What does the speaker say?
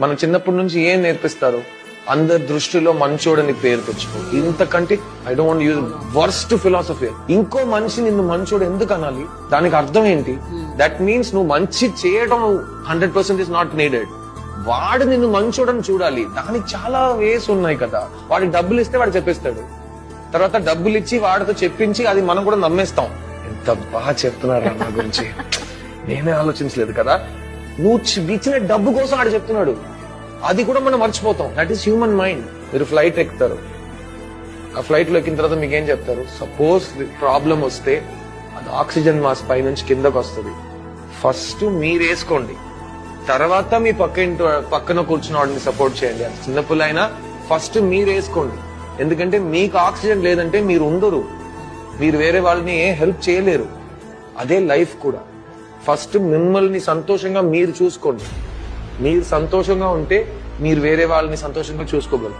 మనం చిన్నప్పటి నుంచి ఏం నేర్పిస్తారు? అందరి దృష్టిలో మంచోడని పేరు తెచ్చుకో. ఇంతకంటే I don't want use worst philosophy. ఇంకో మనిషి నిన్ను మంచోడు ఎందుకు అనాలి? దానికి అర్థం ఏంటి? దట్ మీన్స్ నువ్వు మంచి చేయడం 100% ఇస్ నాట్ నీడెడ్. వాడు నిన్ను మంచోడని చూడాలి. దానికి చాలా వేస్ ఉన్నాయి కదా. వాడికి డబ్బులు ఇస్తే వాడు చెప్పేస్తాడు. తర్వాత డబ్బులు ఇచ్చి వాడితో చెప్పించి అది మనం కూడా నమ్మేస్తాం. ఎంత బాగా చెప్తున్నారు నా గురించి, నేనే ఆలోచించలేదు కదా. నువ్వు ఇచ్చిన డబ్బు కోసం ఆడు చెప్తున్నాడు, అది కూడా మనం మర్చిపోతాం. That is human mind. మీరు ఫ్లైట్ ఎక్కుతారు, ఆ ఫ్లైట్ లో ఎక్కిన తర్వాత మీకేం చెప్తారు? సపోజ్ ప్రాబ్లం వస్తే అది ఆక్సిజన్ మాస్క్ పై నుంచి కిందకు వస్తుంది. ఫస్ట్ మీరు వేసుకోండి, తర్వాత మీ పక్కన కూర్చున్న వాడిని సపోర్ట్ చేయండి. అది చిన్నపిల్లైనా ఫస్ట్ మీరు వేసుకోండి. ఎందుకంటే మీకు ఆక్సిజన్ లేదంటే మీరు ఉండరు, మీరు వేరే వాళ్ళని హెల్ప్ చేయలేరు. అదే లైఫ్ కూడా. ఫస్ట్ మిమ్మల్ని సంతోషంగా మీరు చూసుకోండి. మీరు సంతోషంగా ఉంటే మీరు వేరే వాళ్ళని సంతోషంగా చూసుకోగలరు.